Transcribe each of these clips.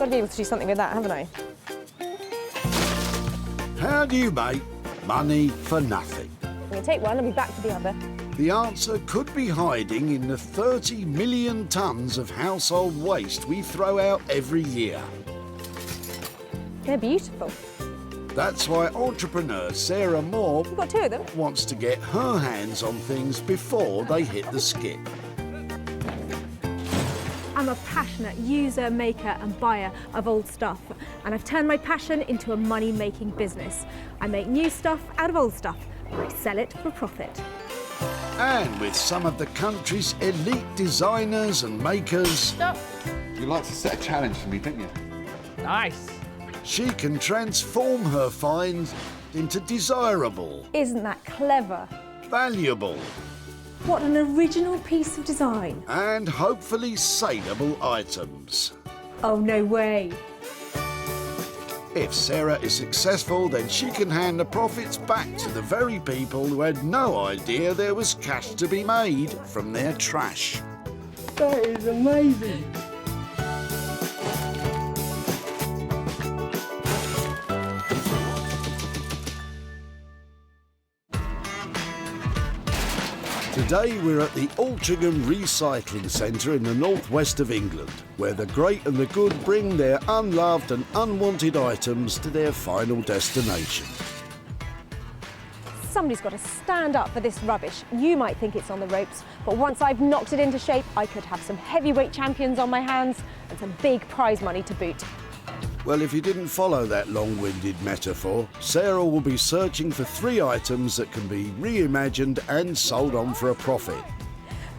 Got to be able to do something with that, haven't I? How do you make money for nothing? I'm going to take one and be back for the other. The answer could be hiding in the 30 million tonnes of household waste we throw out every year. They're beautiful. That's why entrepreneur Sarah Moore You've got two of them. wants to get her hands on things before they hit the skip. I'm a passionate user, maker and buyer of old stuff, and I've turned my passion into a money-making business. I make new stuff out of old stuff, and I sell it for profit. And with some of the country's elite designers and makers, Stop. You like to set a challenge for me, don't you? Nice. she can transform her finds into desirable, Isn't that clever? valuable, What an original piece of design. and hopefully saleable items. Oh, no way. If Sarah is successful, then she can hand the profits back to the very people who had no idea there was cash to be made from their trash. That is amazing. Today we're at the Altrincham Recycling Centre in the northwest of England, where the great and the good bring their unloved and unwanted items to their final destination. Somebody's got to stand up for this rubbish. You might think it's on the ropes, but once I've knocked it into shape, I could have some heavyweight champions on my hands and some big prize money to boot. Well, if you didn't follow that long-winded metaphor, Sarah will be searching for 3 items that can be reimagined and sold on for a profit.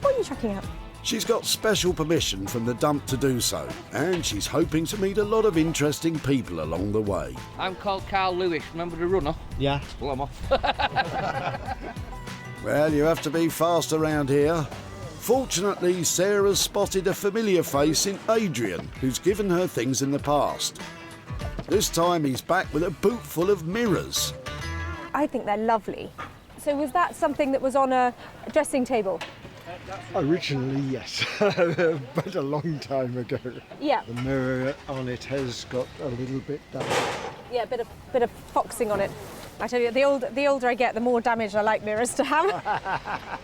What are you tracking out? She's got special permission from the dump to do so, and she's hoping to meet a lot of interesting people along the way. I'm called Carl Lewis. Remember the runner? Yeah. Well, I'm off. Well, you have to be fast around here. Fortunately, Sarah's spotted a familiar face in Adrian, who's given her things in the past. This time he's back with a boot full of mirrors. I think they're lovely. So was that something that was on a dressing table? Originally, yes, but a long time ago. Yeah. The mirror on it has got a little bit damaged. Yeah, a bit of foxing on it. I tell you, the older I get, the more damage I like mirrors to have.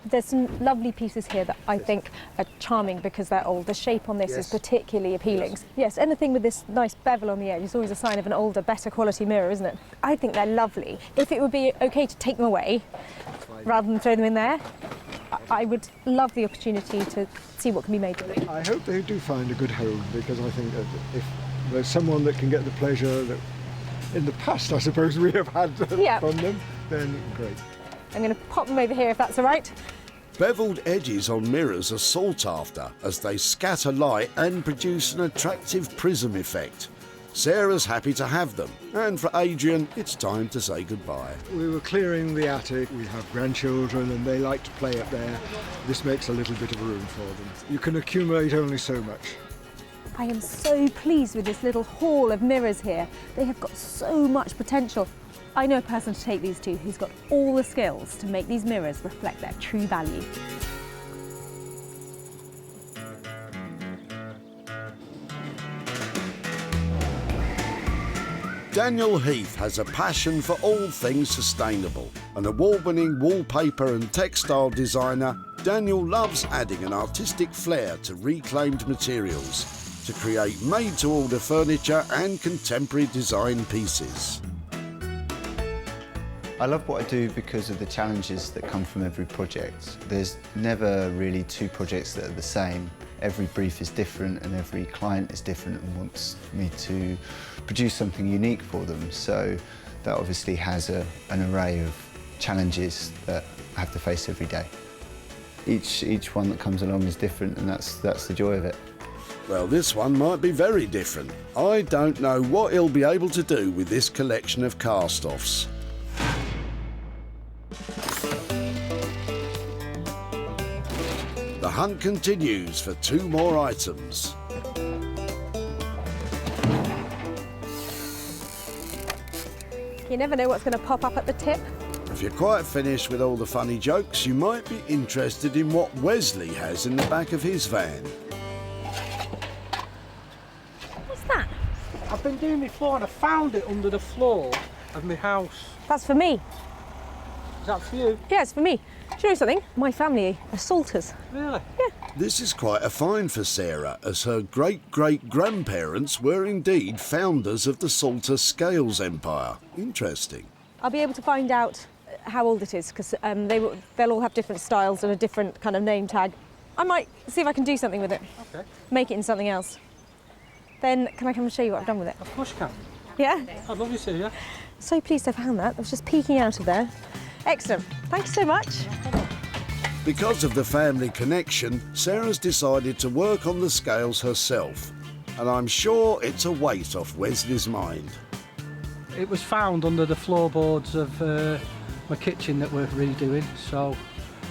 There's some lovely pieces here that I think are charming because they're old. The shape on this is particularly appealing. Yes, anything with this nice bevel on the edge is always a sign of an older, better quality mirror, isn't it? I think they're lovely. If it would be okay to take them away rather than throw them in there, I would love the opportunity to see what can be made with it. I hope they do find a good home, because I think that if there's someone that can get the pleasure that in the past I suppose we have had from them, then great. I'm going to pop them over here if that's all right. Beveled edges on mirrors are sought after as they scatter light and produce an attractive prism effect. Sarah's happy to have them, and for Adrian, it's time to say goodbye. We were clearing the attic. We have grandchildren and they like to play up there. This makes a little bit of room for them. You can accumulate only so much. I am so pleased with this little hall of mirrors here. They have got so much potential. I know a person to take these to who's got all the skills to make these mirrors reflect their true value. Daniel Heath has a passion for all things sustainable. An award-winning wallpaper and textile designer, Daniel loves adding an artistic flair to reclaimed materials to create made-to-order furniture and contemporary design pieces. I love what I do because of the challenges that come from every project. There's never really 2 projects that are the same. Every brief is different and every client is different and wants me to produce something unique for them. So that obviously has an array of challenges that I have to face every day. Each one that comes along is different, and that's the joy of it. Well, this one might be very different. I don't know what he'll be able to do with this collection of cast-offs. The hunt continues for 2 more items. You never know what's going to pop up at the tip. If you're quite finished with all the funny jokes, you might be interested in what Wesley has in the back of his van. What's I've been doing before and I found it under the floor of my house. That's for me. Is that for you? Yeah, it's for me. Do you know something? My family are salters. Really? Yeah. This is quite a find for Sarah, as her great-great-grandparents were indeed founders of the Salter Scales Empire. Interesting. I'll be able to find out how old it is, because they'll all have different styles and a different kind of name tag. I might see if I can do something with it. Okay. Make it into something else. Then can I come and show you what I've done with it? Of course you can. Yeah? I'd love you to, yeah. So pleased I found that. I was just peeking out of there. Excellent. Thank you so much. Because of the family connection, Sarah's decided to work on the scales herself. And I'm sure it's a weight off Wesley's mind. It was found under the floorboards of my kitchen that we're redoing, so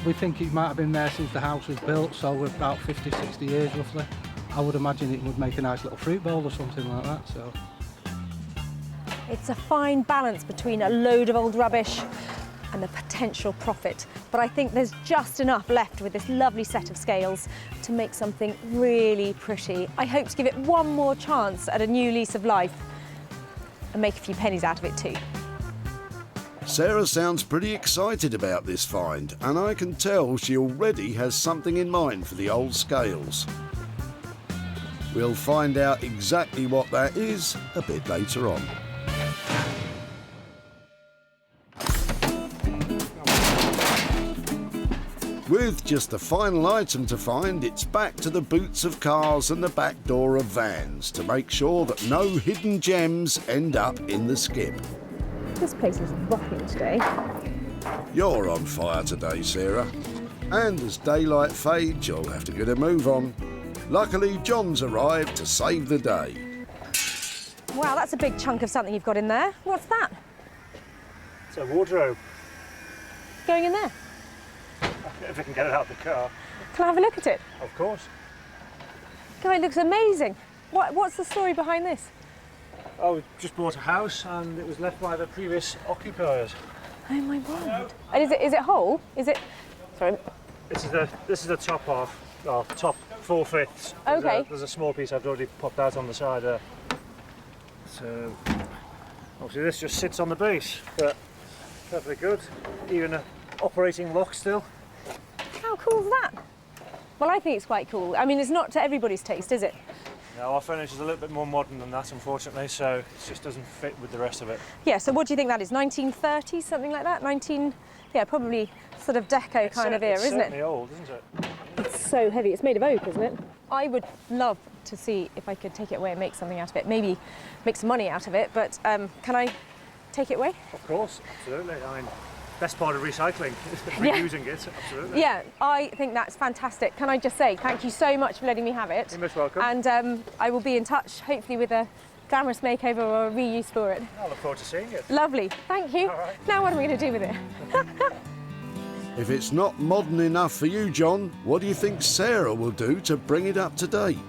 we think it might have been there since the house was built, so we're about 50, 60 years roughly. I would imagine it would make a nice little fruit bowl or something like that. So It's a fine balance between a load of old rubbish and the potential profit. But I think there's just enough left with this lovely set of scales to make something really pretty. I hope to give it one more chance at a new lease of life and make a few pennies out of it too. Sarah sounds pretty excited about this find, and I can tell she already has something in mind for the old scales. We'll find out exactly what that is a bit later on. With just the final item to find, it's back to the boots of cars and the back door of vans to make sure that no hidden gems end up in the skip. This place is rocking today. You're on fire today, Sarah. And as daylight fades, you'll have to get a move on. Luckily, John's arrived to save the day. Wow, that's a big chunk of something you've got in there. What's that? It's a wardrobe, Going in there? if I can get it out of the car. Can I have a look at it? Of course. God, it looks amazing. What's the story behind this? Oh, we just bought a house and it was left by the previous occupiers. Oh my word. And is it whole? Is it... Sorry. This is the top half, top 4/5. Okay. There's a small piece I've already popped out on the side there. So, obviously this just sits on the base, but perfectly good. Even an operating lock still. How cool is that? Well, I think it's quite cool. I mean, it's not to everybody's taste, is it? Now our furniture is a little bit more modern than that, unfortunately, so it just doesn't fit with the rest of it. Yeah, so what do you think that is? 1930s, something like that? Yeah, probably sort of Deco kind of era, isn't it? It's certainly old, isn't it? It's so heavy. It's made of oak, isn't it? I would love to see if I could take it away and make something out of it. Maybe make some money out of it, but can I take it away? Of course, absolutely. I mean, best part of recycling is Yeah. reusing it, absolutely. Yeah, I think that's fantastic. Can I just say thank you so much for letting me have it. You're most welcome. And I will be in touch, hopefully with a glamorous makeover or a reuse for it. I look forward to seeing it. Lovely, thank you. All right. Now what am I going to do with it? If it's not modern enough for you, John, what do you think Sarah will do to bring it up to date?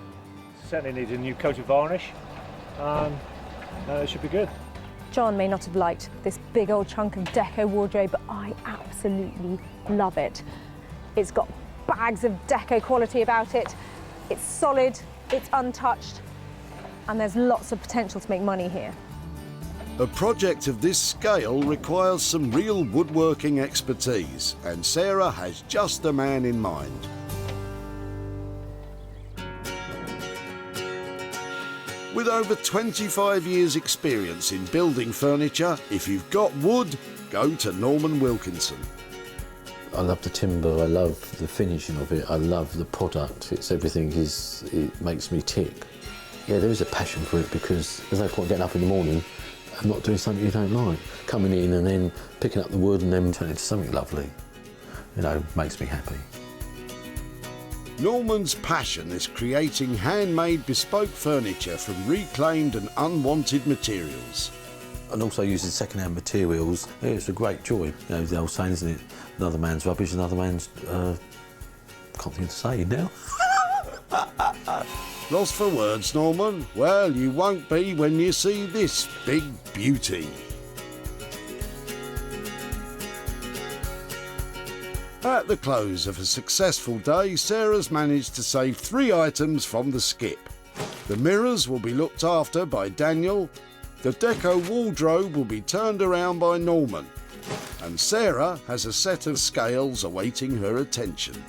Certainly needs a new coat of varnish. It should be good. John may not have liked this big old chunk of Deco wardrobe, but I absolutely love it. It's got bags of Deco quality about it. It's solid, it's untouched, and there's lots of potential to make money here. A project of this scale requires some real woodworking expertise, and Sarah has just the man in mind. With over 25 years' experience in building furniture, if you've got wood, go to Norman Wilkinson. I love the timber, I love the finishing of it, I love the product. It makes me tick. Yeah, there is a passion for it because there's no point getting up in the morning and not doing something you don't like. Coming in and then picking up the wood and then turning it into something lovely, makes me happy. Norman's passion is creating handmade bespoke furniture from reclaimed and unwanted materials. And also using second-hand materials. Yeah, it's a great joy. The old saying, isn't it? Another man's rubbish, another man's... can't think of to say now. Lost for words, Norman? Well, you won't be when you see this big beauty. At the close of a successful day, Sarah's managed to save 3 items from the skip. The mirrors will be looked after by Daniel, the Deco wardrobe will be turned around by Norman, and Sarah has a set of scales awaiting her attention.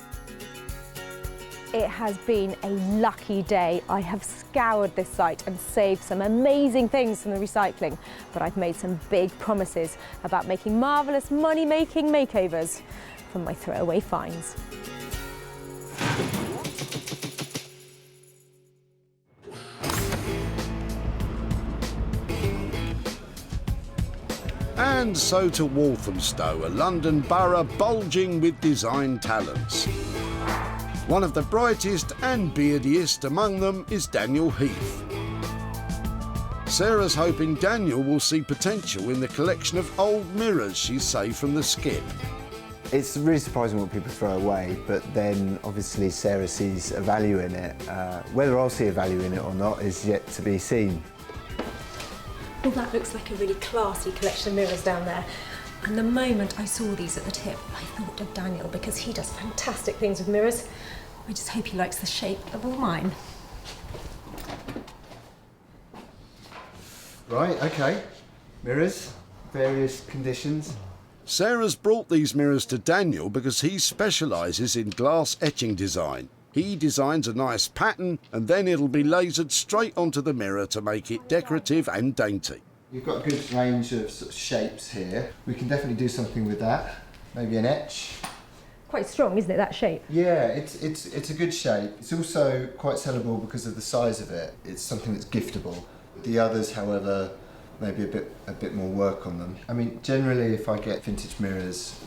It has been a lucky day. I have scoured this site and saved some amazing things from the recycling, but I've made some big promises about making marvellous money-making makeovers from my throwaway finds. And so to Walthamstow, a London borough bulging with design talents. One of the brightest and beardiest among them is Daniel Heath. Sarah's hoping Daniel will see potential in the collection of old mirrors she's saved from the skip. It's really surprising what people throw away, but then obviously Sarah sees a value in it. Whether I'll see a value in it or not is yet to be seen. Well, that looks like a really classy collection of mirrors down there. And the moment I saw these at the tip, I thought of Daniel because he does fantastic things with mirrors. I just hope he likes the shape of all mine. Right, okay. Mirrors, various conditions. Sarah's brought these mirrors to Daniel because he specialises in glass etching design. He designs a nice pattern and then it'll be lasered straight onto the mirror to make it decorative and dainty. You've got a good range of sort of shapes here. We can definitely do something with that. Maybe an etch. Quite strong, isn't it, that shape? Yeah, it's a good shape. It's also quite sellable because of the size of it. It's something that's giftable. The others, however, maybe a bit more work on them. I mean, generally, if I get vintage mirrors,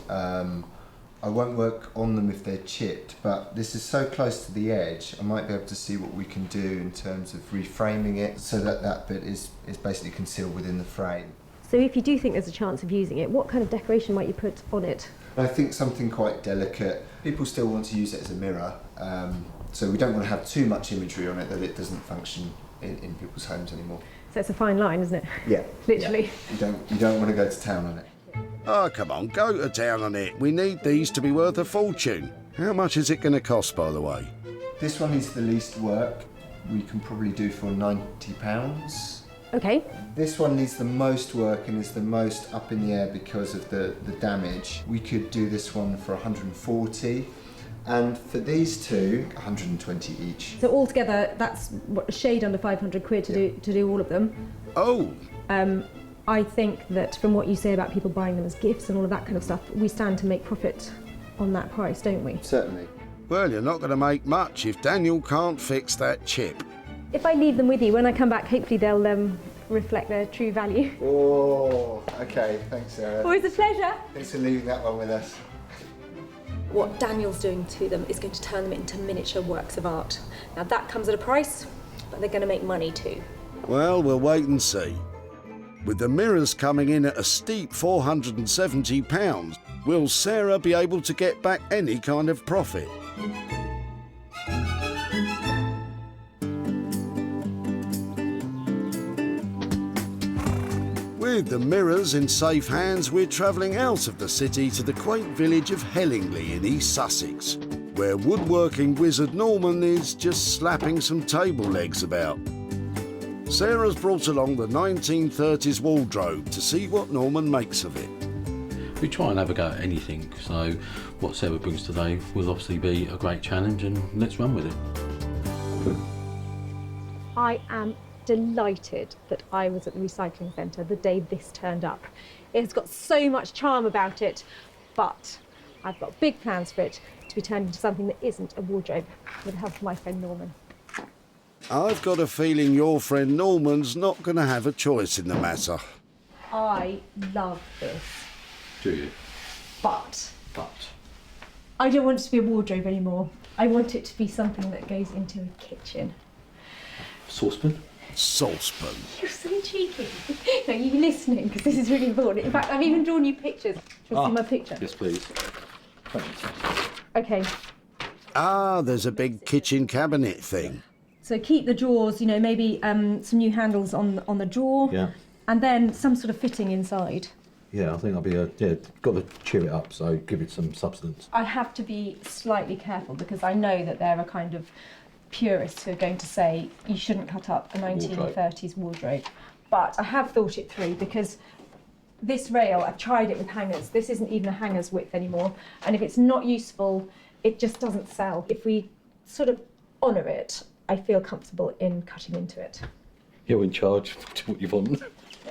I won't work on them if they're chipped, but this is so close to the edge, I might be able to see what we can do in terms of reframing it so that that bit is basically concealed within the frame. So if you do think there's a chance of using it, what kind of decoration might you put on it? I think something quite delicate. People still want to use it as a mirror, so we don't want to have too much imagery on it that it doesn't function in people's homes anymore. So it's a fine line, isn't it? Yeah. Literally. Yeah. You don't want to go to town on it. Oh, come on, go to town on it. We need these to be worth a fortune. How much is it going to cost, by the way? This one is the least work. We can probably do for £90. Okay. This one needs the most work and is the most up in the air because of the damage. We could do this one for 140, and for these two, 120 each. So altogether, that's what, a shade under 500 quid to do all of them. Oh. I think that from what you say about people buying them as gifts and all of that kind of stuff, we stand to make profit on that price, don't we? Certainly. Well, you're not going to make much if Daniel can't fix that chip. If I leave them with you, when I come back, hopefully they'll reflect their true value. Oh, okay. Thanks, Sarah. Always a pleasure. Thanks for leaving that one with us. What Daniel's doing to them is going to turn them into miniature works of art. Now that comes at a price, but they're going to make money too. Well, we'll wait and see. With the mirrors coming in at a steep £470, will Sarah be able to get back any kind of profit? With the mirrors in safe hands, we're travelling out of the city to the quaint village of Hellingley in East Sussex, where woodworking wizard Norman is just slapping some table legs about. Sarah's brought along the 1930s wardrobe to see what Norman makes of it. We try and have a go at anything, so what Sarah brings today will obviously be a great challenge, and let's run with it. I am delighted that I was at the recycling centre the day this turned up. It's got so much charm about it, but I've got big plans for it to be turned into something that isn't a wardrobe, with the help of my friend Norman. I've got a feeling your friend Norman's not going to have a choice in the matter. I love this. Do you? But I don't want it to be a wardrobe anymore. I want it to be something that goes into a kitchen. Saucepan? Saucepan. You're so cheeky. No, you're listening, because this is really important. In fact, I've even drawn you pictures. Do you want to see my picture? Yes, please. Okay. Ah, there's a big kitchen cabinet thing. So keep the drawers, you know, maybe some new handles on the drawer. Yeah. And then some sort of fitting inside. Yeah, I think I'll be got to cheer it up, so give it some substance. I have to be slightly careful because I know that there are kind of purists who are going to say you shouldn't cut up a 1930s wardrobe. But I have thought it through, because this rail, I've tried it with hangers. This isn't even a hanger's width anymore. And if it's not useful, it just doesn't sell. If we sort of honour it, I feel comfortable in cutting into it. You're in charge. Do what you want.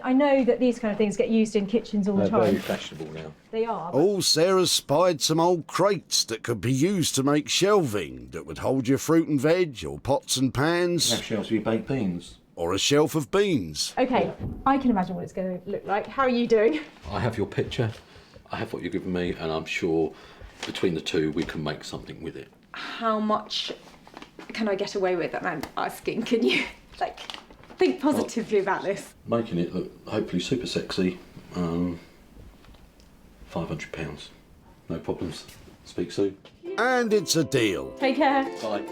I know that these kind of things get used in kitchens all the time. They're very fashionable now. They are. Oh, Sarah's spied some old crates that could be used to make shelving that would hold your fruit and veg, or pots and pans. Have shelves for your baked beans. Or a shelf of beans. Okay, I can imagine what it's going to look like. How are you doing? I have your picture, I have what you've given me, and I'm sure between the two we can make something with it. How much can I get away with? And I'm asking, can you, think positively about this? Making it look hopefully super sexy, £500. No problems. Speak soon. And it's a deal. Take care. Bye.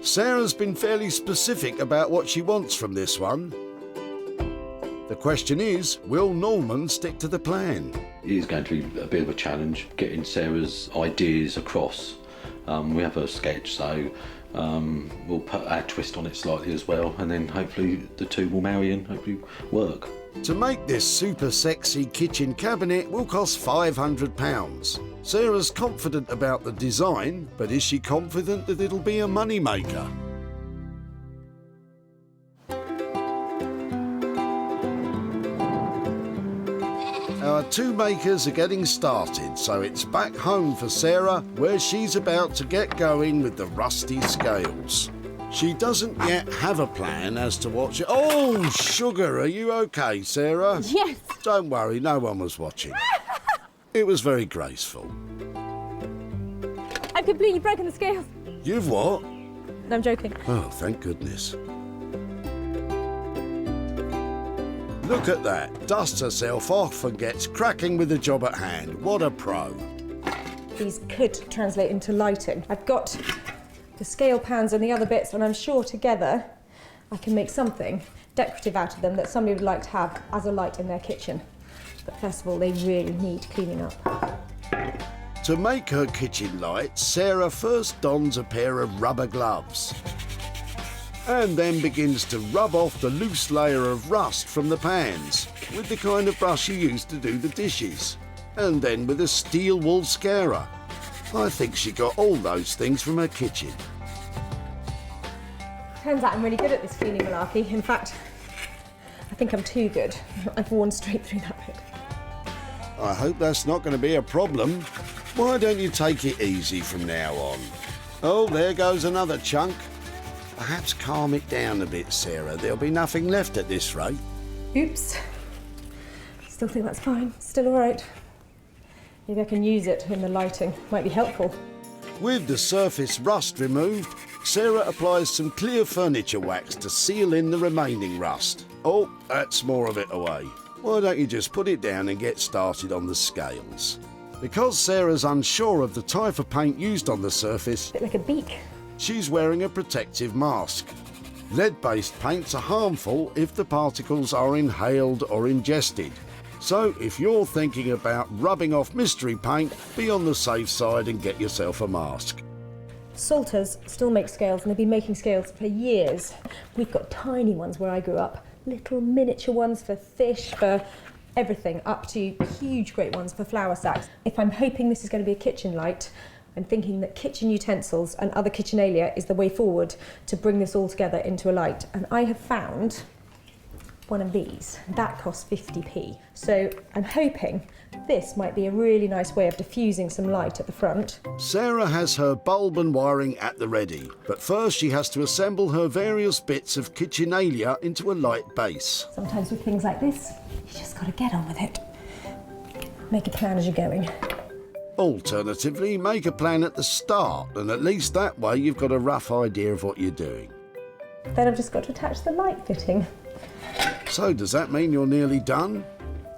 Sarah's been fairly specific about what she wants from this one. The question is, will Norman stick to the plan? It is going to be a bit of a challenge getting Sarah's ideas across. We have a sketch, so we'll put our twist on it slightly as well, and then hopefully the two will marry and hopefully work. To make this super sexy kitchen cabinet will cost £500. Sarah's confident about the design, but is she confident that it'll be a money maker? Our two makers are getting started, so it's back home for Sarah, where she's about to get going with the rusty scales. She doesn't yet have a plan as to what she... Oh, sugar, are you okay, Sarah? Yes. Don't worry, no one was watching. It was very graceful. I've completely broken the scales. You've what? No, I'm joking. Oh, thank goodness. Look at that. Dusts herself off and gets cracking with the job at hand. What a pro. These could translate into lighting. I've got the scale pans and the other bits, and I'm sure together I can make something decorative out of them that somebody would like to have as a light in their kitchen. But first of all, they really need cleaning up. To make her kitchen light, Sarah first dons a pair of rubber gloves and then begins to rub off the loose layer of rust from the pans with the kind of brush you use to do the dishes, and then with a steel wool scourer. I think she got all those things from her kitchen. Turns out I'm really good at this cleaning malarkey. In fact, I think I'm too good. I've worn straight through that bit. I hope that's not going to be a problem. Why don't you take it easy from now on? Oh, there goes another chunk. Perhaps calm it down a bit, Sarah. There'll be nothing left at this rate. Oops. Still think that's fine. Still all right. Maybe I can use it in the lighting. Might be helpful. With the surface rust removed, Sarah applies some clear furniture wax to seal in the remaining rust. Oh, that's more of it away. Why don't you just put it down and get started on the scales? Because Sarah's unsure of the type of paint used on the surface, A bit like a beak. she's wearing a protective mask. Lead-based paints are harmful if the particles are inhaled or ingested. So if you're thinking about rubbing off mystery paint, be on the safe side and get yourself a mask. Salters still make scales, and they've been making scales for years. We've got tiny ones where I grew up, little miniature ones for fish, for everything, up to huge great ones for flour sacks. If I'm hoping this is going to be a kitchen light, I'm thinking that kitchen utensils and other kitchenalia is the way forward to bring this all together into a light. And I have found one of these. That costs 50p. So I'm hoping this might be a really nice way of diffusing some light at the front. Sarah has her bulb and wiring at the ready, but first she has to assemble her various bits of kitchenalia into a light base. Sometimes with things like this, you just got to get on with it. Make a plan as you're going. Alternatively, make a plan at the start, and at least that way you've got a rough idea of what you're doing. Then I've just got to attach the light fitting. So does that mean you're nearly done?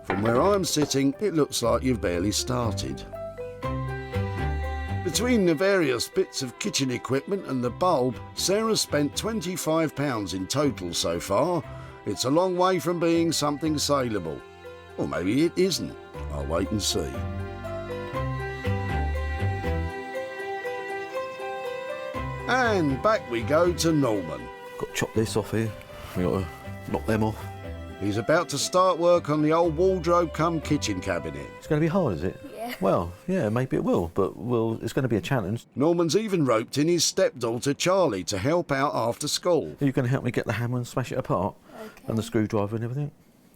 From where I'm sitting, it looks like you've barely started. Between the various bits of kitchen equipment and the bulb, Sarah's spent £25 in total so far. It's a long way from being something saleable. Or maybe it isn't. I'll wait and see. And back we go to Norman. Got to chop this off here. We got to knock them off. He's about to start work on the old wardrobe cum kitchen cabinet. It's going to be hard, is it? Yeah. Well, yeah, maybe it will, but it's going to be a challenge. Norman's even roped in his stepdaughter Charlie to help out after school. Are you going to help me get the hammer and smash it apart? Okay. And the screwdriver and everything?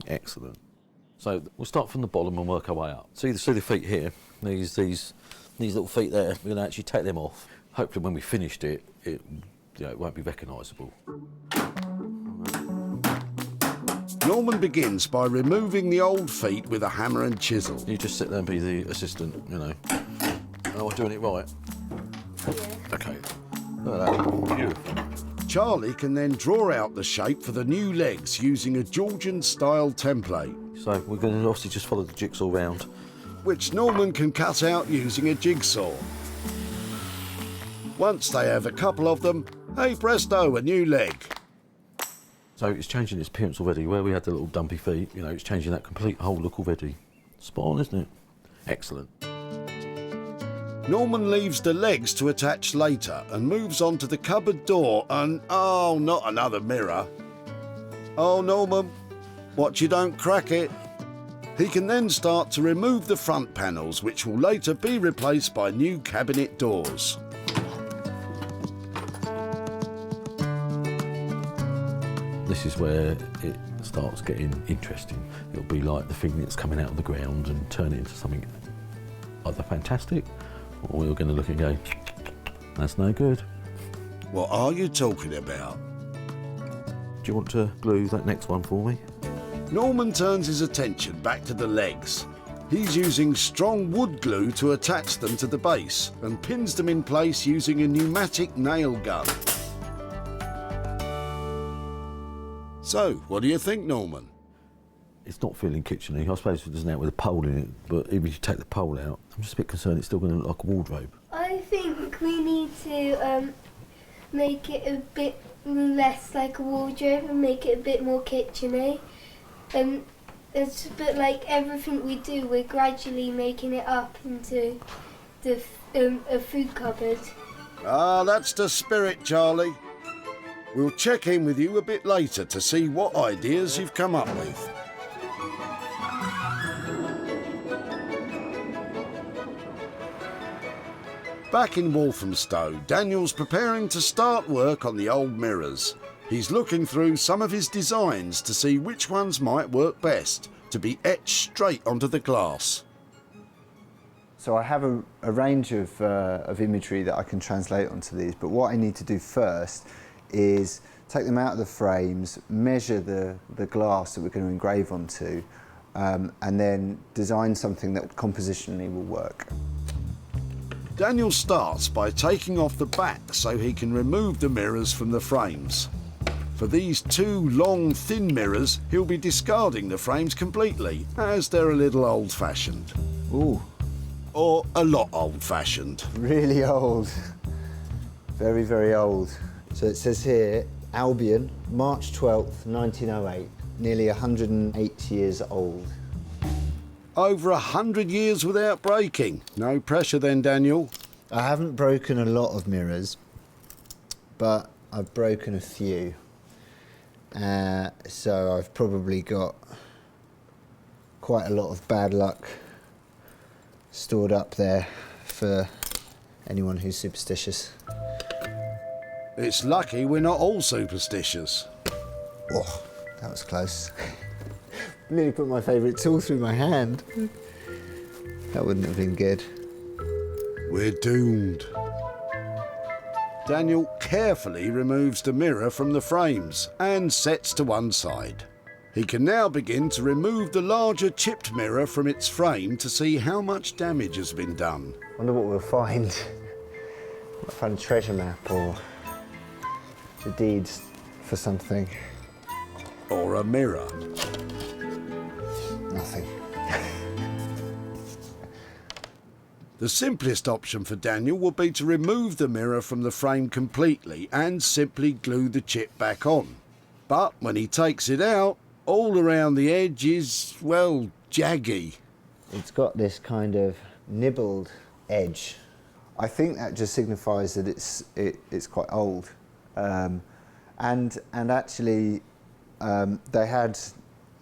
Excellent. So we'll start from the bottom and work our way up. See the feet here? These little feet there, we're going to actually take them off. Hopefully when we finished it won't be recognisable. Norman begins by removing the old feet with a hammer and chisel. You just sit there and be the assistant, you know. Am I doing it right? Yeah. Okay. Look at that. Beautiful. Charlie can then draw out the shape for the new legs using a Georgian-style template, So we're going to obviously just follow the jigsaw round. which Norman can cut out using a jigsaw. Once they have a couple of them, hey presto, a new leg. So it's changing its appearance already. Where we had the little dumpy feet, you know, it's changing that complete whole look already. Spot on, isn't it? Excellent. Norman leaves the legs to attach later and moves on to the cupboard door and, oh, not another mirror. Oh, Norman, watch you don't crack it. He can then start to remove the front panels, which will later be replaced by new cabinet doors. This is where it starts getting interesting. It'll be like the thing that's coming out of the ground and turn it into something either fantastic, or we're going to look and go, that's no good. What are you talking about? Do you want to glue that next one for me? Norman turns his attention back to the legs. He's using strong wood glue to attach them to the base and pins them in place using a pneumatic nail gun. So, what do you think, Norman? It's not feeling kitcheny. I suppose it doesn't have with a pole in it, but even if you take the pole out, I'm just a bit concerned it's still going to look like a wardrobe. I think we need to make it a bit less like a wardrobe and make it a bit more kitcheny. It's a bit like everything we do, we're gradually making it up into a food cupboard. Ah, that's the spirit, Charlie. We'll check in with you a bit later to see what ideas you've come up with. Back in Walthamstow, Daniel's preparing to start work on the old mirrors. He's looking through some of his designs to see which ones might work best to be etched straight onto the glass. So I have a range of imagery that I can translate onto these, but what I need to do first is take them out of the frames, measure the glass that we're going to engrave onto, and then design something that compositionally will work. Daniel starts by taking off the back so he can remove the mirrors from the frames. For these two long, thin mirrors, he'll be discarding the frames completely, as they're a little old-fashioned. Ooh. Or a lot old-fashioned. Really old. Very, very old. So it says here, Albion, March 12th, 1908. Nearly 108 years old. Over 100 years without breaking. No pressure then, Daniel. I haven't broken a lot of mirrors, but I've broken a few. So I've probably got quite a lot of bad luck stored up there for anyone who's superstitious. It's lucky we're not all superstitious. Oh, that was close. Nearly put my favourite tool through my hand. That wouldn't have been good. We're doomed. Daniel carefully removes the mirror from the frames and sets to one side. He can now begin to remove the larger chipped mirror from its frame to see how much damage has been done. Wonder what we'll find. Might find a treasure map or the deeds for something. Or a mirror. Nothing. The simplest option for Daniel would be to remove the mirror from the frame completely and simply glue the chip back on. But when he takes it out, all around the edge is, well, jaggy. It's got this kind of nibbled edge. I think that just signifies that it's quite old, and actually they had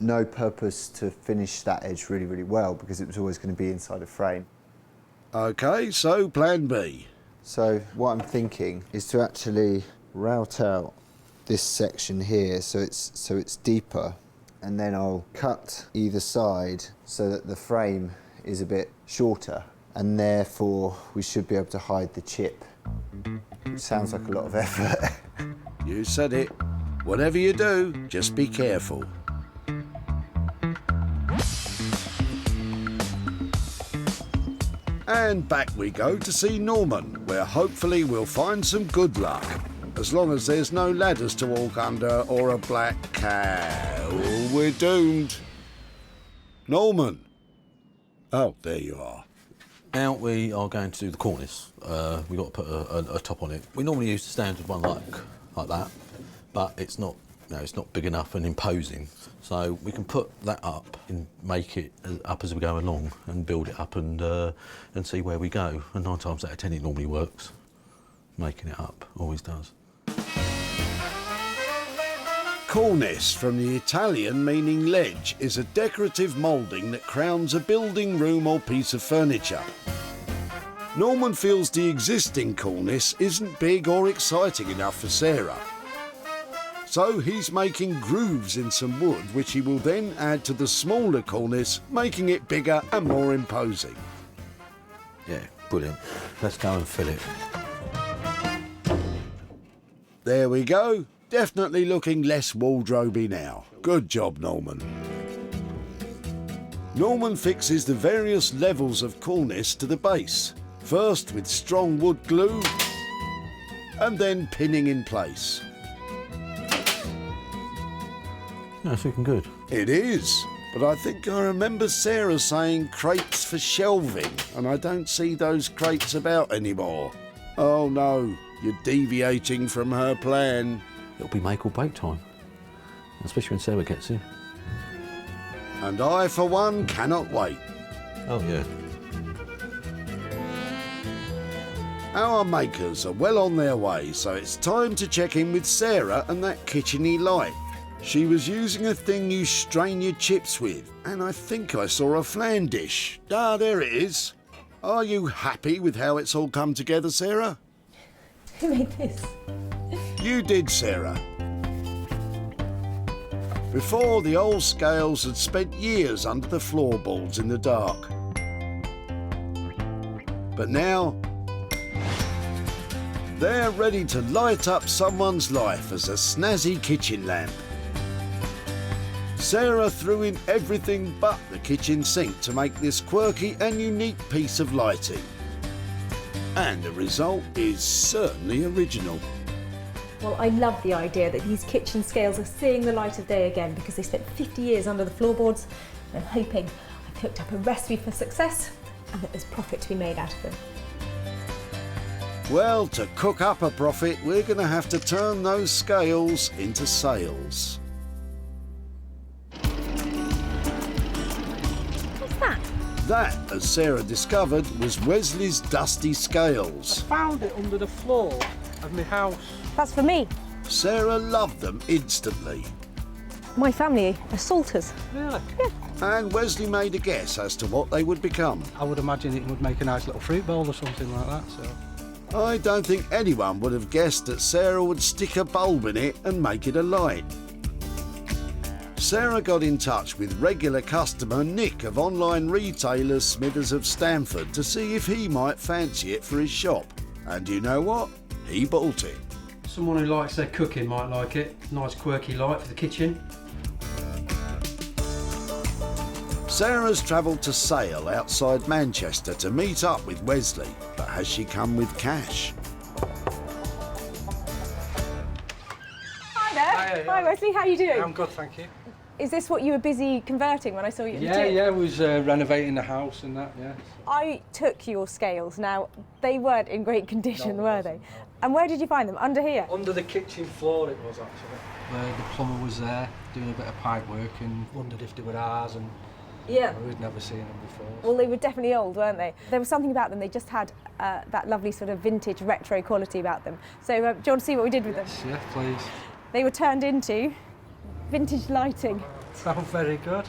no purpose to finish that edge really, really well because it was always going to be inside a frame. OK, so plan B. So what I'm thinking is to actually route out this section here so it's deeper, and then I'll cut either side so that the frame is a bit shorter, and therefore we should be able to hide the chip. It sounds like a lot of effort. You said it. Whatever you do, just be careful. And back we go to see Norman, where hopefully we'll find some good luck. As long as there's no ladders to walk under or a black cow, we're doomed. Norman. Oh, there you are. Now we are going to do the cornice. We've got to put a top on it. We normally use the standard one like that, but it's not, it's not big enough and imposing. So we can put that up and make it up as we go along and build it up and see where we go. And 9 times out of 10 it normally works. Making it up always does. Cornice, from the Italian meaning ledge, is a decorative moulding that crowns a building, room or piece of furniture. Norman feels the existing cornice isn't big or exciting enough for Sarah. So he's making grooves in some wood, which he will then add to the smaller cornice, making it bigger and more imposing. Yeah, brilliant. Let's go and fill it. There we go. Definitely looking less wardrobey now. Good job, Norman. Norman fixes the various levels of cornice to the base. First with strong wood glue, and then pinning in place. Yeah, it's looking good. It is, but I think I remember Sarah saying crates for shelving, and I don't see those crates about anymore. Oh no, you're deviating from her plan. It'll be make or break time, especially when Sarah gets here. And I, for one, cannot wait. Oh, yeah. Our makers are well on their way, so it's time to check in with Sarah and that kitcheny light. She was using a thing you strain your chips with, and I think I saw a flan dish. Ah, there it is. Are you happy with how it's all come together, Sarah? Who made this? You did, Sarah. Before, the old scales had spent years under the floorboards in the dark. But now, they're ready to light up someone's life as a snazzy kitchen lamp. Sarah threw in everything but the kitchen sink to make this quirky and unique piece of lighting. And the result is certainly original. Well, I love the idea that these kitchen scales are seeing the light of day again because they spent 50 years under the floorboards. I'm hoping I've cooked up a recipe for success and that there's profit to be made out of them. Well, to cook up a profit, we're going to have to turn those scales into sales. What's that? That, as Sarah discovered, was Wesley's dusty scales. I found it under the floor of my house. That's for me. Sarah loved them instantly. My family are salters. Really? Yeah. And Wesley made a guess as to what they would become. I would imagine it would make a nice little fruit bowl or something like that, so. I don't think anyone would have guessed that Sarah would stick a bulb in it and make it a light. Sarah got in touch with regular customer Nick of online retailer Smithers of Stamford to see if he might fancy it for his shop. And you know what? He bought it. Someone who likes their cooking might like it. Nice quirky light for the kitchen. Sarah's travelled to Sale outside Manchester to meet up with Wesley, but has she come with cash? Hi there. Hi, Hi Wesley, how are you doing? I'm good, thank you. Is this what you were busy converting when I saw you? Yeah, we was renovating the house and that, yeah. I took your scales. Now, they weren't in great condition, were they? And where did you find them? Under here? Under the kitchen floor it was, actually. The plumber was there doing a bit of pipe work and wondered if they were ours, and Yeah. We'd never seen them before. Well, they were definitely old, weren't they? There was something about them, they just had that lovely sort of vintage retro quality about them. So do you want to see what we did with them? Yeah, please. They were turned into vintage lighting. Oh, very good.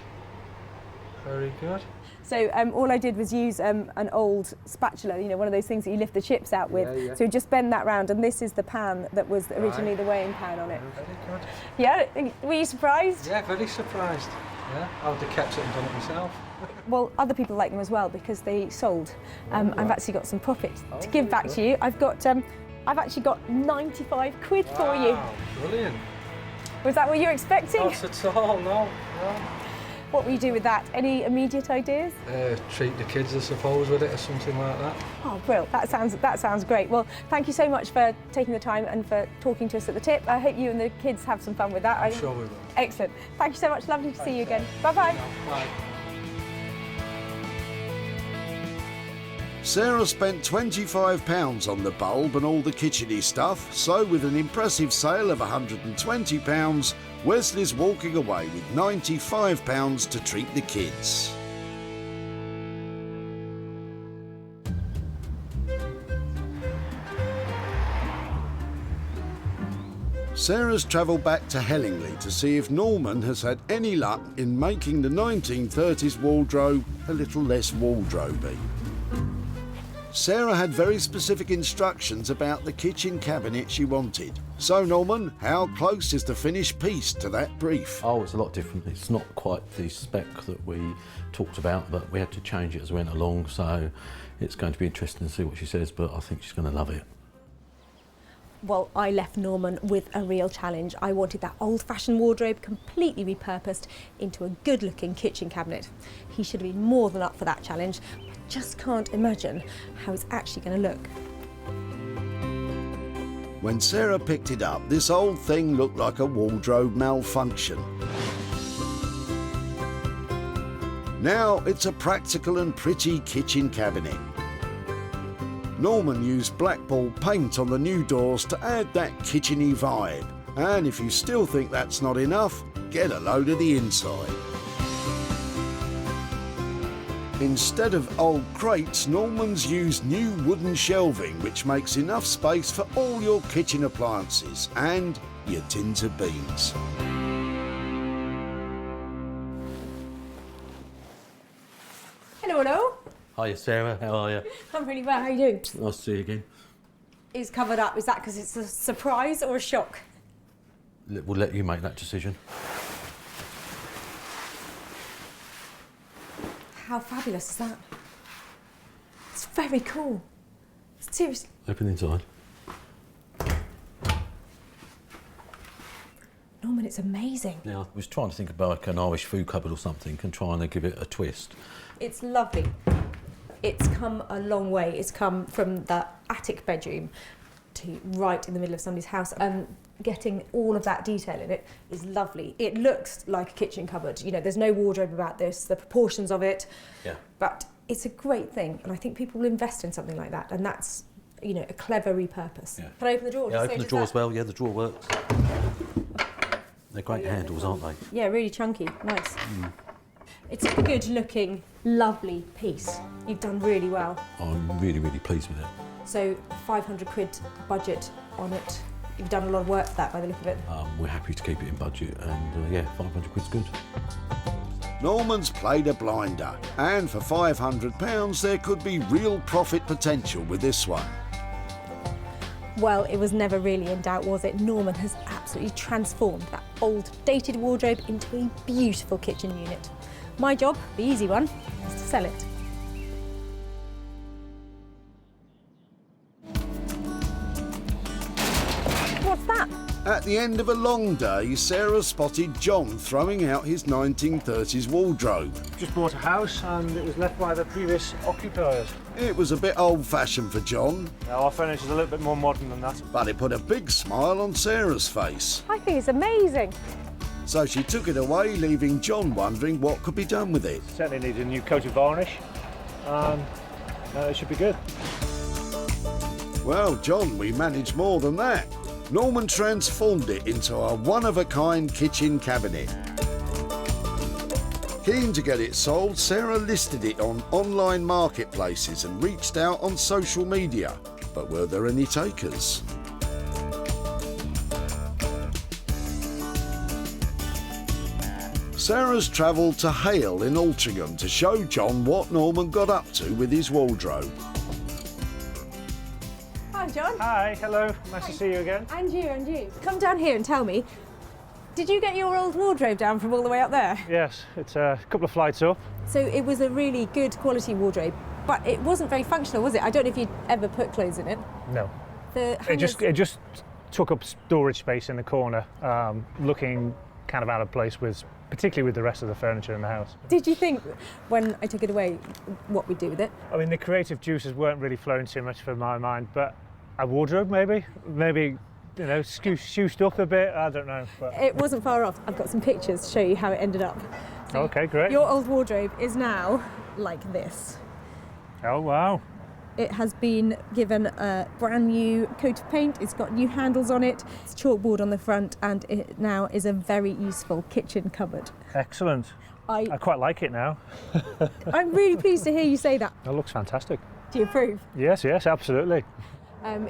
Very good. So all I did was use an old spatula, you know, one of those things that you lift the chips out with. Yeah, yeah. So just bend that round, and this is the pan that was originally the weighing pan on it. Very good. Yeah, were you surprised? Yeah, very surprised. Yeah, I would have kept it and done it myself. Well, other people like them as well because they sold. I've actually got some profit to give back to you. I've actually got 95 quid for you. Wow, brilliant. Was that what you were expecting? Not at all, no. What will you do with that? Any immediate ideas? Treat the kids, I suppose, with it or something like that. Oh, brilliant. That sounds great. Well, thank you so much for taking the time and for talking to us at the tip. I hope you and the kids have some fun with that. I'm sure we will. Excellent. Thank you so much. Lovely to see you again. Bye-bye. Bye. Sarah spent £25 on the bulb and all the kitcheny stuff, so with an impressive sale of £120, Wesley's walking away with £95 to treat the kids. Sarah's travelled back to Hellingley to see if Norman has had any luck in making the 1930s wardrobe a little less wardroby. Sarah had very specific instructions about the kitchen cabinet she wanted. So Norman, how close is the finished piece to that brief? Oh, it's a lot different. It's not quite the spec that we talked about, but we had to change it as we went along, so it's going to be interesting to see what she says, but I think she's going to love it. Well, I left Norman with a real challenge. I wanted that old-fashioned wardrobe completely repurposed into a good-looking kitchen cabinet. He should have been more than up for that challenge. I just can't imagine how it's actually going to look. When Sarah picked it up, this old thing looked like a wardrobe malfunction. Now it's a practical and pretty kitchen cabinet. Norman used blackball paint on the new doors to add that kitcheny vibe. And if you still think that's not enough, get a load of the inside. Instead of old crates, Norman's used new wooden shelving, which makes enough space for all your kitchen appliances and your tins of beans. Hello. Hiya Sarah, how are you? I'm really well. How are you doing? Nice to see you again. It's covered up. Is that because it's a surprise or a shock? We'll let you make that decision. How fabulous is that? It's very cool. Seriously. Open inside. Norman, it's amazing. Now, I was trying to think about like an Irish food cupboard or something and trying to give it a twist. It's lovely. It's come a long way. It's come from the attic bedroom to right in the middle of somebody's house. Getting all of that detail in it is lovely. It looks like a kitchen cupboard. You know, there's no wardrobe about this, the proportions of it. Yeah. But it's a great thing, and I think people will invest in something like that, and that's, you know, a clever repurpose. Yeah. Can I open the drawer? Yeah, open the drawer as well. Yeah, the drawer works. They're great handles, aren't they? Yeah, really chunky. Nice. It's a good looking, lovely piece. You've done really well. I'm really, really pleased with it. So 500 quid budget on it. You've done a lot of work for that by the look of it. We're happy to keep it in budget and yeah, 500 quid's good. Norman's played a blinder, and for £500 there could be real profit potential with this one. Well, it was never really in doubt, was it? Norman has absolutely transformed that old, dated wardrobe into a beautiful kitchen unit. My job, the easy one, is to sell it. What's that? At the end of a long day, Sarah spotted John throwing out his 1930s wardrobe. Just bought a house and it was left by the previous occupiers. It was a bit old-fashioned for John. Now our furniture is a little bit more modern than that. But it put a big smile on Sarah's face. I think it's amazing. So she took it away, leaving John wondering what could be done with it. Certainly needs a new coat of varnish. It should be good. Well, John, we managed more than that. Norman transformed it into a one-of-a-kind kitchen cabinet. Keen to get it sold, Sarah listed it on online marketplaces and reached out on social media. But were there any takers? Sarah's travelled to Hale in Altrincham to show John what Norman got up to with his wardrobe. Hi, John. Hi, hello. Nice to see you again. And you, and you. Come down here and tell me, did you get your old wardrobe down from all the way up there? Yes, it's a couple of flights up. So it was a really good quality wardrobe, but it wasn't very functional, was it? I don't know if you'd ever put clothes in it. No. The It just took up storage space in the corner, looking kind of out of place particularly with the rest of the furniture in the house. Did you think, when I took it away, what we'd do with it? I mean, the creative juices weren't really flowing too much for my mind, but a wardrobe maybe, you know, shooshed up a bit, I don't know. But It wasn't far off. I've got some pictures to show you how it ended up. So okay, great. Your old wardrobe is now like this. Oh, wow. It has been given a brand new coat of paint. It's got new handles on it. It's chalkboard on the front, and it now is a very useful kitchen cupboard. Excellent. I quite like it now. I'm really pleased to hear you say that. It looks fantastic. Do you approve? Yes, absolutely.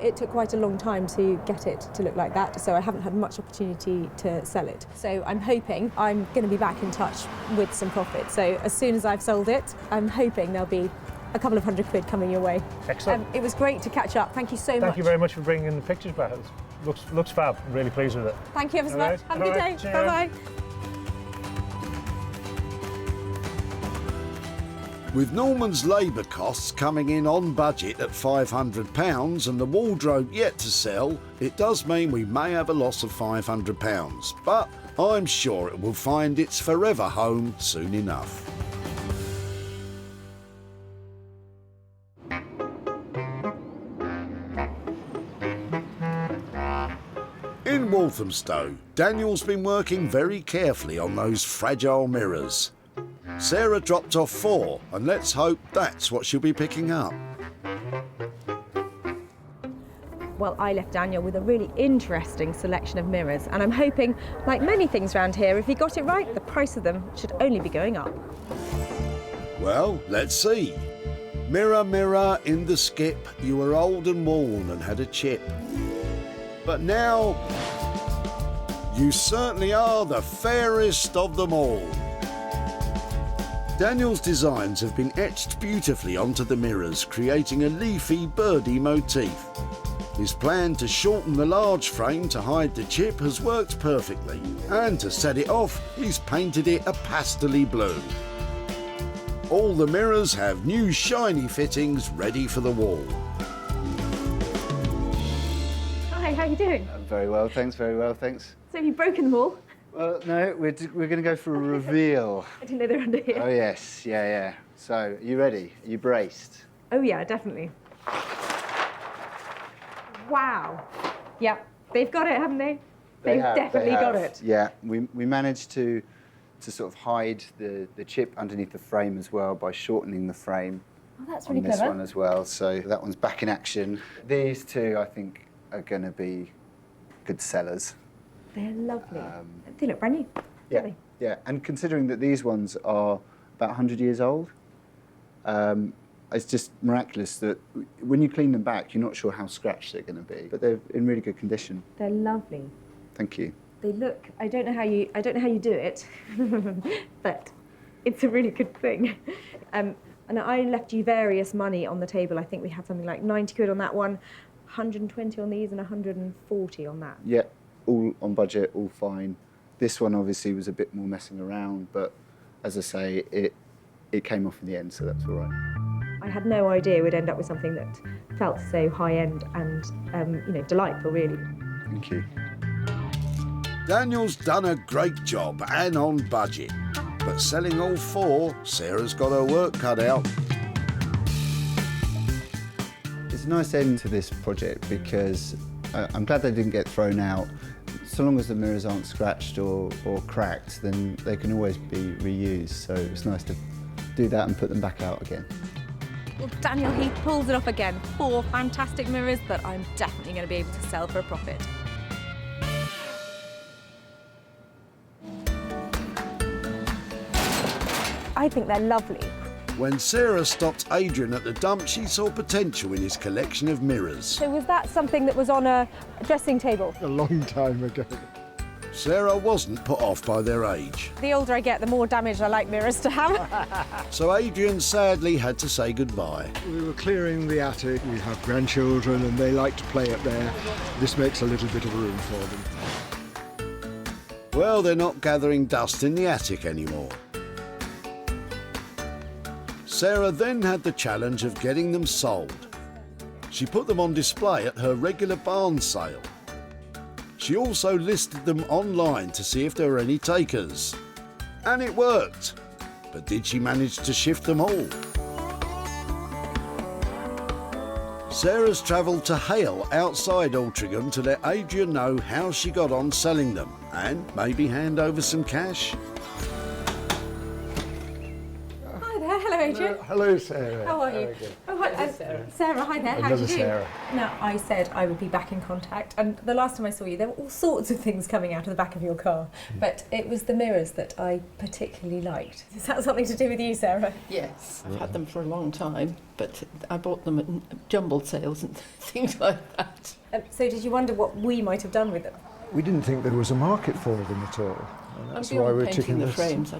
It took quite a long time to get it to look like that, so I haven't had much opportunity to sell it. So I'm hoping I'm going to be back in touch with some profit. So as soon as I've sold it, I'm hoping there'll be a couple of £100 coming your way. Excellent. It was great to catch up. Thank you so much. Thank you very much for bringing the pictures back. It looks fab. I'm really pleased with it. Thank you ever so All much. right. Have a good All day. right. Cheers. Bye-bye. With Norman's labour costs coming in on budget at £500 and the wardrobe yet to sell, it does mean we may have a loss of £500, but I'm sure it will find its forever home soon enough. In Walthamstow, Daniel's been working very carefully on those fragile mirrors. Sarah dropped off 4, and let's hope that's what she'll be picking up. Well, I left Daniel with a really interesting selection of mirrors, and I'm hoping, like many things around here, if he got it right, the price of them should only be going up. Well, let's see. Mirror, mirror in the skip, you were old and worn and had a chip. But now, you certainly are the fairest of them all. Daniel's designs have been etched beautifully onto the mirrors, creating a leafy, birdy motif. His plan to shorten the large frame to hide the chip has worked perfectly, and to set it off, he's painted it a pastel-y blue. All the mirrors have new shiny fittings ready for the wall. Hi, how are you doing? Very well, thanks, very well, thanks. So have you broken them all? Well, no, we're going to go for a reveal. I didn't know they were under here. Oh, yes, yeah. So, are you ready? Are you braced? Oh yeah, definitely. Wow. Yep, they've got it, haven't they? They've definitely got it. Yeah, we managed to sort of hide the chip underneath the frame as well by shortening the frame. Oh, that's really on this clever. one as well. So that one's back in action. These two, I think, are going to be good sellers. They're lovely. They look brand new. Yeah, don't they? yeah. And considering that these ones are about 100 years old, it's just miraculous that when you clean them back, you're not sure how scratched they're going to be, but they're in really good condition. They're lovely. Thank you. They look. I don't know how you do it, but it's a really good thing. And I left you various money on the table. I think we had something like 90 quid on that one, 120 on these, and 140 on that. Yeah, all on budget, all fine. This one obviously was a bit more messing around, but as I say, it came off in the end, so that's all right. I had no idea we'd end up with something that felt so high-end and, delightful, really. Thank you. Daniel's done a great job and on budget. But selling all 4, Sarah's got her work cut out. It's a nice end to this project because I'm glad they didn't get thrown out. So long as the mirrors aren't scratched or cracked, then they can always be reused. So it's nice to do that and put them back out again. Well, Daniel, he pulls it off again. 4 fantastic mirrors that I'm definitely going to be able to sell for a profit. I think they're lovely. When Sarah stopped Adrian at the dump, she saw potential in his collection of mirrors. So was that something that was on a dressing table? A long time ago. Sarah wasn't put off by their age. The older I get, the more damage I like mirrors to have. So Adrian sadly had to say goodbye. We were clearing the attic. We have grandchildren and they like to play up there. This makes a little bit of room for them. Well, they're not gathering dust in the attic anymore. Sarah then had the challenge of getting them sold. She put them on display at her regular barn sale. She also listed them online to see if there were any takers. And it worked. But did she manage to shift them all? Sarah's travelled to Hale outside Altrincham to let Adrian know how she got on selling them and maybe hand over some cash. Hello, Adrian. Hello, Sarah. How are you? Oh, hi, Sarah, hi there. How Another do you do? Sarah. Now, I said I would be back in contact, and the last time I saw you, there were all sorts of things coming out of the back of your car, but it was the mirrors that I particularly liked. Is that something to do with you, Sarah? Yes, I've had them for a long time, but I bought them at jumble sales and things like that. So did you wonder what we might have done with them? We didn't think there was a market for them at all. And that's why we're painting ticking the this. frames.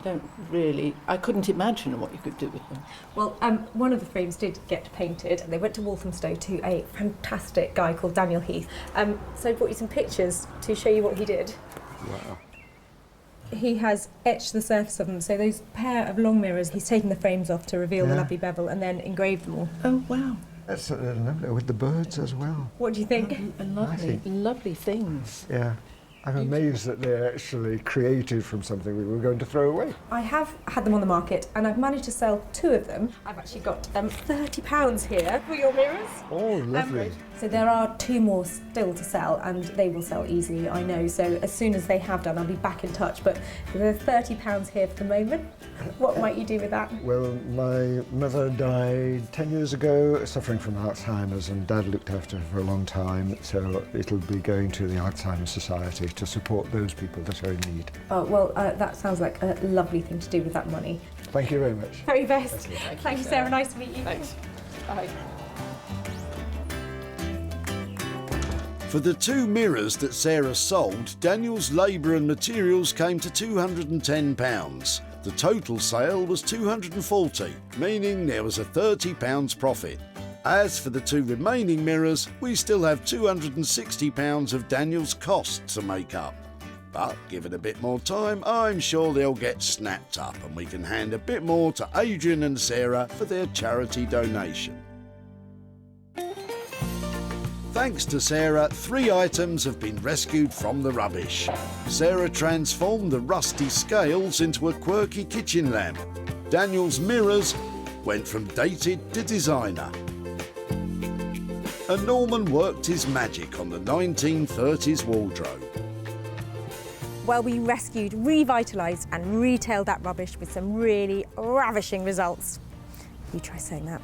I couldn't imagine what you could do with them. Well, one of the frames did get painted, and they went to Walthamstow to a fantastic guy called Daniel Heath. So I brought you some pictures to show you what he did. Wow. He has etched the surface of them, so those pair of long mirrors, he's taken the frames off to reveal the lovely bevel and then engraved them all. Oh, wow. That's lovely, with the birds as well. What do you think? Lovely things. Yeah. I'm amazed that they're actually created from something we were going to throw away. I have had them on the market and I've managed to sell 2 of them. I've actually got £30 here for your mirrors. Oh, lovely. So there are 2 more still to sell and they will sell easily, I know. So as soon as they have done, I'll be back in touch. But there's £30 here for the moment. What might you do with that? Well, my mother died 10 years ago, suffering from Alzheimer's, and Dad looked after her for a long time, so it'll be going to the Alzheimer's Society to support those people that are in need. Oh, well, that sounds like a lovely thing to do with that money. Thank you very much. Very best. Thank you, Sarah. Nice to meet you. Thanks. Bye. For the 2 mirrors that Sarah sold, Daniel's labour and materials came to £210. The total sale was £240, meaning there was a £30 profit. As for the 2 remaining mirrors, we still have £260 of Daniel's cost to make up. But given a bit more time, I'm sure they'll get snapped up and we can hand a bit more to Adrian and Sarah for their charity donation. Thanks to Sarah, 3 items have been rescued from the rubbish. Sarah transformed the rusty scales into a quirky kitchen lamp. Daniel's mirrors went from dated to designer. And Norman worked his magic on the 1930s wardrobe. Well, we rescued, revitalised and retailed that rubbish with some really ravishing results. You try saying that.